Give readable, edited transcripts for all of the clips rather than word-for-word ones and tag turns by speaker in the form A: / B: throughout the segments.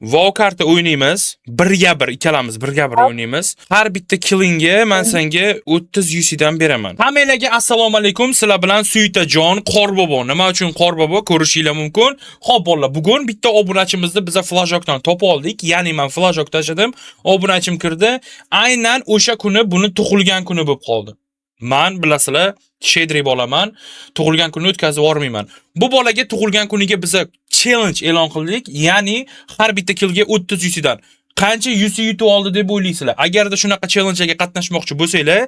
A: WoW karta o'ynaymiz. 1-1 ikkalamiz 1-1 o'ynaymiz. Har bitta killingga men senga 30 UC dan beraman. Hammalarga assalomu alaykum. Sizlar bilan Suyitajon Qorbobo. Nima uchun Qorbobo ko'rishinglar mumkin. Xo'p bolalar, bugun bitta obunachimizni biz flashokdan topib oldik. Ya'ni men flashok tashadim. Obunachim kirdi. Aynan o'sha kuni buni tug'ilgan kuni bo'lib qoldi. Men bilasizlar, Shedri bolaman. Tug'ilgan kunni o'tkazib yormayman. Bu bolaga tug'ilgan kuniga biz challenge e'lon qildik. Ya'ni har bitta killga 30 UC dan. Qancha UC yutib oldi deb o'ylaysizlar? Agarda shunaqa challenge'ga qatnashmoqchi bo'lsanglar,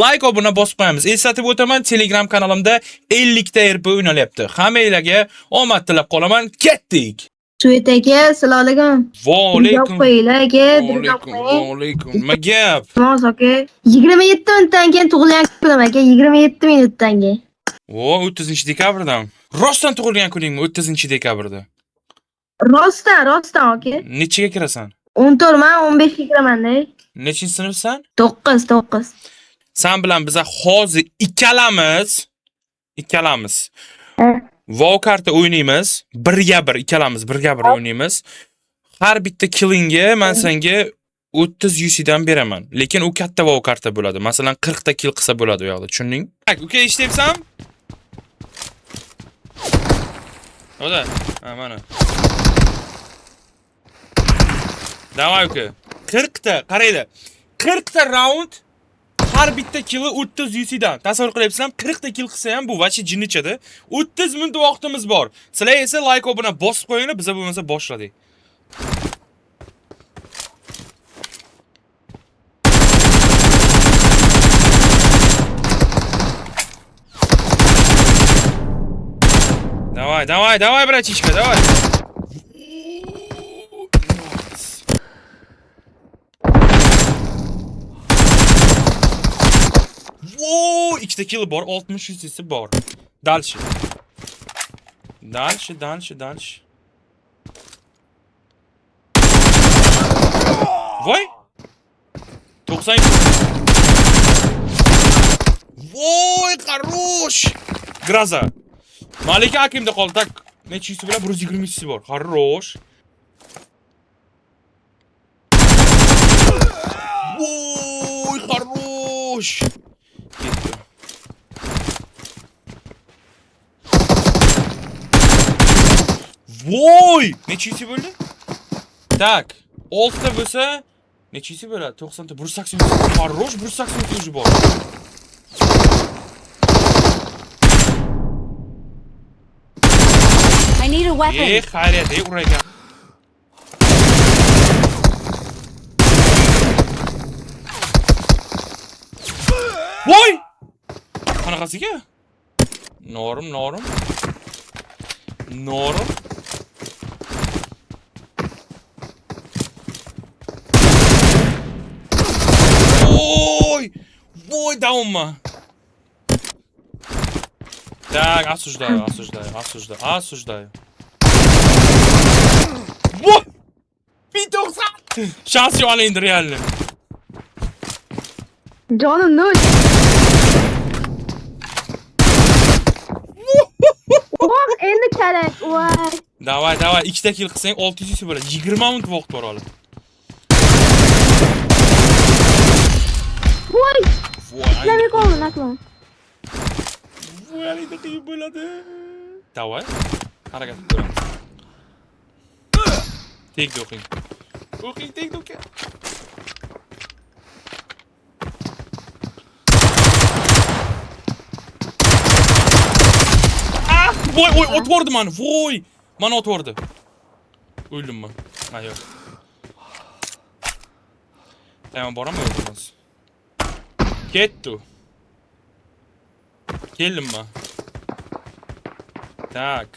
A: like obuna bosib qo'yamiz. Eslatib o'taman, Telegram kanalimda 50 ta RP o'ynalyapti. Hammanglarga omad tilab qolaman. Ketdik.
B: Suyitaga assalomu alaykum.
A: Va alaykum.
B: Alaykum.
A: Nima gap?
B: Mos aka. 27 minutdan keyin tug'ilgan kunim aka. 27 minutdan keyin.
A: O 30-dekabrdan. Rostdan tug'ilgan kuningmi 30-dekabrda?
B: Rostdan aka.
A: Nechiga kirasan?
B: 14 man 15 ga kiraman-da.
A: Nechinchi sinfsan?
B: 9.
A: Sen bilan biza hozir ikkalamiz. WoW karta o'ynaymiz. 1-1 ikkalamiz 1-1 o'ynaymiz. Har bitta killingga men senga 30 UC dan beraman. Lekin u katta WoW karta bo'ladi. Masalan 40 ta kill qilsa bo'ladi u yoqda, tushuning? Uka, eshityapsan? Oda, mana. Davay uka. 40 ta, qaranglar. 40 ta round har bitta killi 30 UC dan. Tasavvur qilyapsizlar, 40 ta kill qilsa ham bu vachi jinnichada. 30 minut vaqtimiz bor. Sizlar esa like obuna bosib qo'yinglar, biz bo'lmasa boshladik. Давай, братишка, давай. Vooo, ikkita kill bor, 60 UC'si bor. Дальше. Voy! 90. Voy, хорош! Гроза. Malika akimda qoldi. Tak, nechisi bilan 120 bor. Хорош. Voy, хорош. Voy! Nechisi bo'ldi? Tak, 6 ta bo'lsa, nechisi bo'ladi? 90 ta, 180. Хорош, 180 уже bor.
C: I need a weapon.
A: Xayriyat, uragan. Voy! Qanaqasiga? Norim. Voy, davomma. Так, осуждаю. Вот! 590! Şans yo'qni endi realni.
B: Jonim nol. Voy, endi kerak. Voy.
A: Davay, ikkita kill qilsang 600 bo'ladi. 20 minut vaqt bor hali.
B: Voy.
A: Voy,
B: Nima qoldi, nakman?
A: voy, endi qiyin bo'ladi. Davay. Harakat qilamiz. Tekda o'qing. Tekda o'qing. Voy, otvordi meni. Voy! Meni otvordi. O'ldimmi? Ha, yo'q. Tamam, boraman o'ldimiz. Ketdi. Keldimmi? Tak.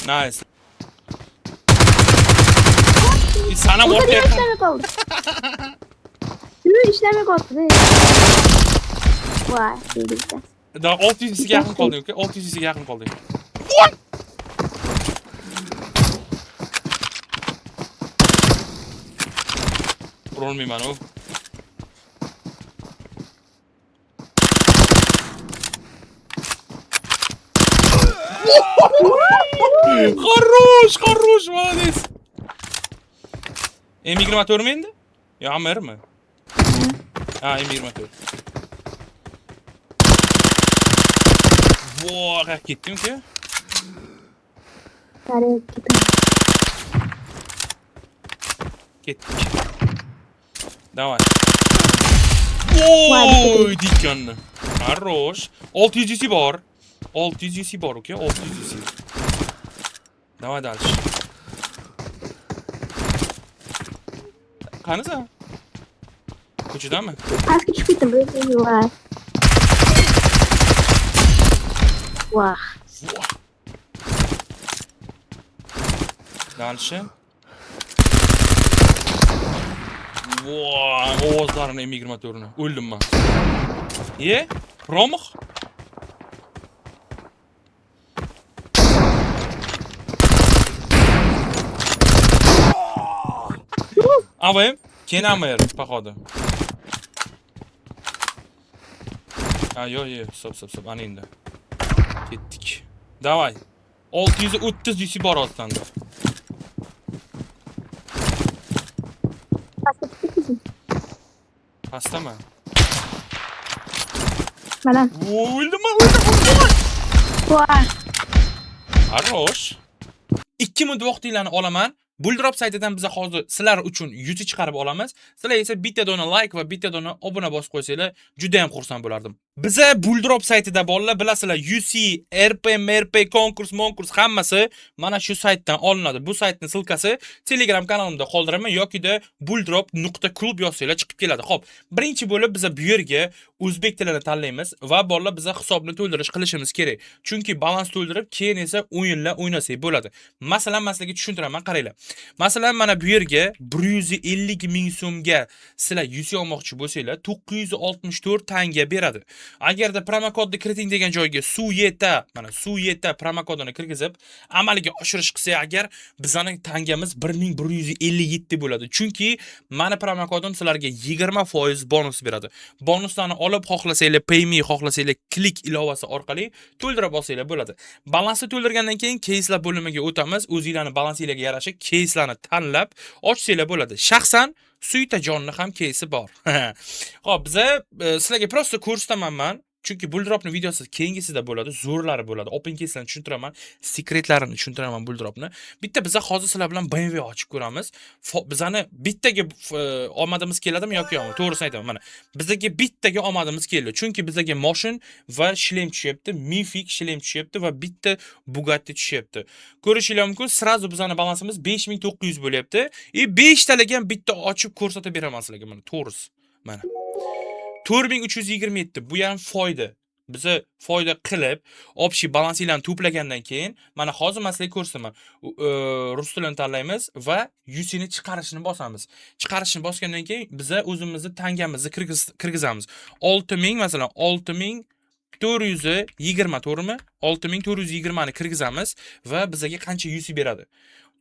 A: Nice. Sana ortaya
B: İşleme kaldı. İşleme kaldı. Vay, güzel.
A: Daha 600'e yakın kaldı, okey? 600'e yakın kaldı. Vurulmayayım ben o. Хорош, молодец. M24 mi endi? Yo, Amermi? Ha, M24. Voy, ketdim-ku.
B: Hadi gidelim.
A: Ketdik. Давай.
B: Hadi
A: Oy, dikkanni. Хорош. 600 UC bor. 600 UC bor, uka, 600 UC. Давай дальше. Qani sen? Ko'chadami?
B: Pastga tushib ketdim. Voy. Voy.
A: Дальше. Voy, ovozlarini M24ni. O'ldim men. Pромах? Avayim, kenamer, походу. Yo, stop, ana endi. Ketdik. Давай. 630 UC bor ostanda.
B: Pastga tushib ketdim.
A: Pastami?
B: Mana.
A: O'ldim.
B: Voy.
A: Хорош. 2 minut vaqtinglarni olaman. Buildrop saytidan biz hozir sizlar uchun yuzi chiqarib olamiz. Sizlar esa bitta dona like va bitta dona obuna bosib qo'ysanglar, juda ham xursand bo'lardim. Biza Buildrop saytida bolalar bilasizlar, UC, RP, MRP, konkurs hammasi mana shu saytdan olinadi. Bu saytning silkasi Telegram kanalimda qoldiraman yoki-da buildrop.club yozsanglar chiqib keladi. Xo'p, birinchi bo'lib biza bu yerga o'zbek tilini tanlaymiz va bolalar biza hisobni to'ldirish qilishimiz kerak. Chunki balans to'ldirib, keyin esa o'yinlar o'ynasak bo'ladi. Masalan, sizlarga tushuntiraman, qaranglar. Masalan, mana bu yerga 150 ming so'mga sizlar UC olmoqchi bo'lsanglar, 964 tanga beradi. Agarda promokodni kiriting degan joyga mana suyeta promokodini kirgizib, amalga oshirish qilsak agar bizning tangamiz 1157 bo'ladi. Chunki mana promokodim sizlarga 20% bonus beradi. Bonuslarni olib xohlasanglar payme, xohlasanglar klik ilovasi orqali to'ldirib olsanglar bo'ladi. Balansni to'ldirgandan keyin keyslar bo'limiga o'tamiz. O'zingizlarning balansingizga yarasha keyslarni tanlab ochsanglar bo'ladi. Shaxsan Suytajonni ham keysi bor. Xo'p, biza sizlarga prosta ko'rsataman. Chunki Buildropning videosi keyingisida bo'ladi, zo'rlari bo'ladi. Open keyslarni tushuntiraman, sekretlarini tushuntiraman Buildropni. Bitta biza hozir sizlar bilan BMW ochib ko'ramiz. Bizani bittaga omadimiz keladimi yoki yo'qmi? To'g'risini aytaman. Mana bizga bittaga omadimiz keldi. Chunki bizga moshin va shlem tushyapti, Mifik shlem tushyapti va bitta Bugatti tushyapti. Ko'rishingiz mumkin, srazu bizani balansimiz 5900 bo'lyapti. 5 talarga ham bitta ochib ko'rsatib beraman sizlarga mana to'g'risi. Mana 4327 bu ham foyda. Biza foyda qilib, общий balansinglarni to'plagandan keyin mana hozir sizlarga ko'rsataman. Rus tilini tanlaymiz va UC ni chiqarishni bosamiz. Chiqarishni bosgandan keyin biza o'zimizni tangamizni kirgizamiz. 6000 masalan 6420 to'g'rimi? 6420 ni kirgizamiz va bizga qancha UC beradi?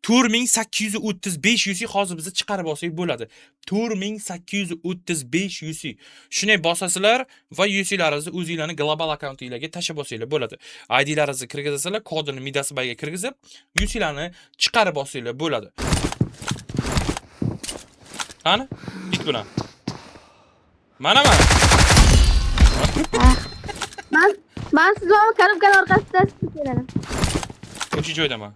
A: 4835 UC hozir bizni chiqarib olsak bo'ladi. 4835 UC. Shunday bosasizlar va UC'laringizni o'zingizlarning global akkauntingizga tashab olsanglar bo'ladi. ID'laringizni kirgizasizlar, kodini midasibaga kirgizib, UC'larni chiqarib olsanglar bo'ladi. Qani? Bit bilan. Mana.
B: Men sizlarni kanal orqasida tutib kelaman.
A: O'sha joydaman.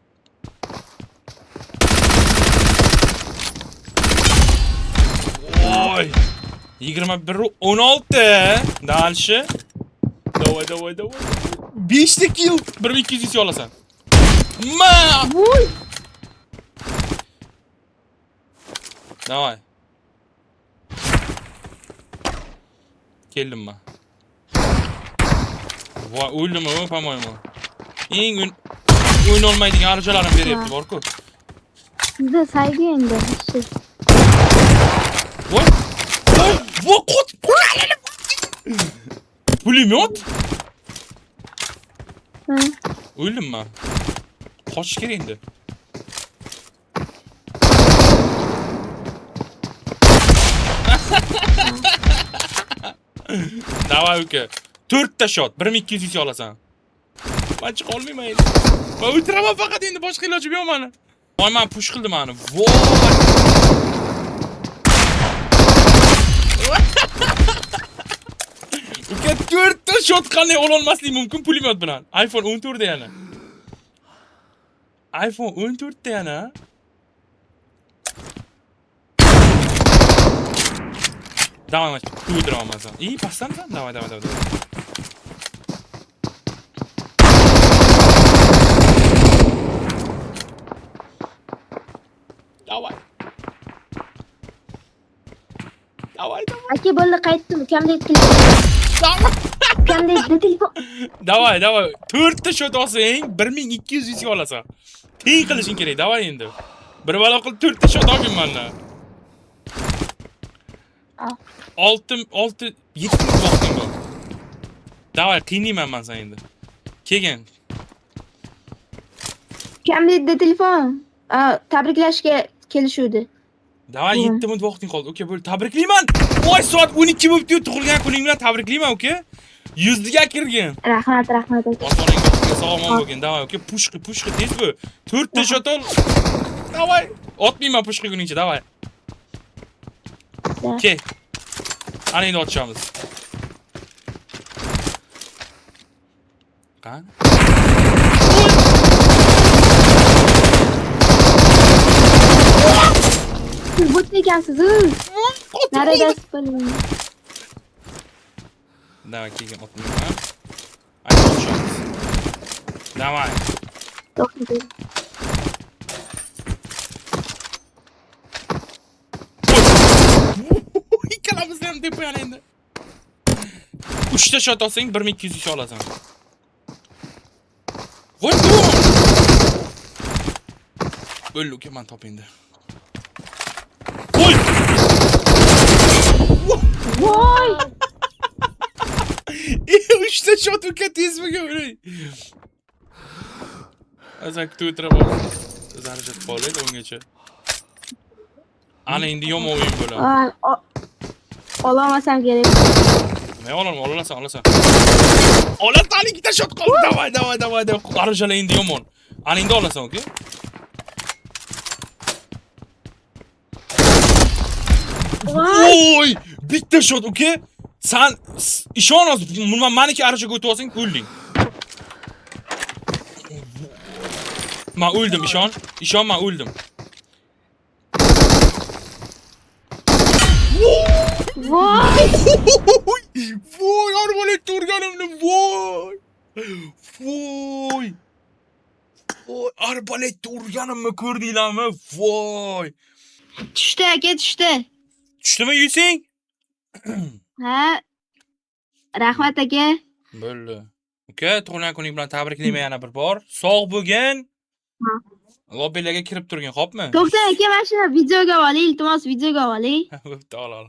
A: Oy. 21-16. Дальше. Давай. 5 ta kill. 1200 olasan.
B: Voy.
A: Давай. Keldim men. Voy, o'ldimmi, по-моему. Eng o'yin olmaydigan arjalarim beryapti, bor-ku.
B: Sizda saygı endi.
A: Voy, qot. Pulemyot?
B: Ha.
A: O'ldim men. Qochish kerak endi. Давай uka. 4 ta shot, 1200 olasan. Men chiqa olmayman endi. Men o'tiraman faqat endi boshqa ilojim yo'q meni. Voy men push qildim meni. Voy. Uka 4 ta shot qanday ololmaslik mumkin pulemyot bilan? iPhone 14 da yana. iPhone 14 da yana. Давай, мать, хуй драма. И пастан там? Давай. Давай.
B: Aka bo'ldi qaytdim. Ukamda telefon. Ukamda telefon.
A: Давай. 4 ta shot olsang 1200 ga olasan. Teng qilishing kerak. Давай endi. Bir balo qilib 4 ta shot olgin mendan. 6 7 vaqtim bor. Давай, qiynayman men sen endi. Kelgin.
B: Ukamda telefon. Tabriklashga kelishuvdi.
A: Давай 7 minut vaqting qoldi. Oke, bo'l, tabriklayman. Voy, soat 12 bo'libdi. Tug'ilgan kuning bilan tabriklayman, oke? 100 ga kirgin.
B: Rahmat.
A: Ota-onangga sog'lom bo'lgin. Давай, oke, push qil tez bo'l. 4 ta shot ol. Давай. Otmayman push qilguningcha, давай. Ke. Ana endi otishamiz. Qani?
B: Siz bot ekansiz. Naradasiz bo'ling.
A: Давай, kelgin otmayman. Ana otishamiz. Давай.
B: To'xtating.
A: Ikkalamizni ham deb qo'yar endi. 3 ta shot olsang 1200 ga olasan. Voy, o'l, uka, men top endi. Voy!
B: Voy!
A: 3 ta shot uka tezmiga o'lay. Azan kutib o'tiraman. Zarjat qoladi ungacha. Ana endi yomon o'yin bo'ladi.
B: Olamasam kerak.
A: Men olasan. Olasan, 2 ta shot qoldi. Давай. Qarashala endi yomon. Ana endi olasan, uka. Voy! Bitta shot, uka. Sen ishon hozir. Meniki arachaga o'tib olsang, o'lding. Men o'ldim, ishon, men o'ldim.
B: Voy!
A: Voy, arbaletni urganimni, voy! Arbaletni urganimni ko'rdinglarmi? Voy!
B: Tushdi aka, tushdi.
A: Tushdimi yusing?
B: Ha. Rahmat aka.
A: Bo'ldi. Uka, tug'ilgan kuning bilan tabriklayman yana bir bor. Sog' bo'lgin. Lobbilarga kirib turgin, xo'pmi?
B: To'xtang aka, mana shuni videoga oling, iltimos videoga oling.
A: Bo'pti, ol.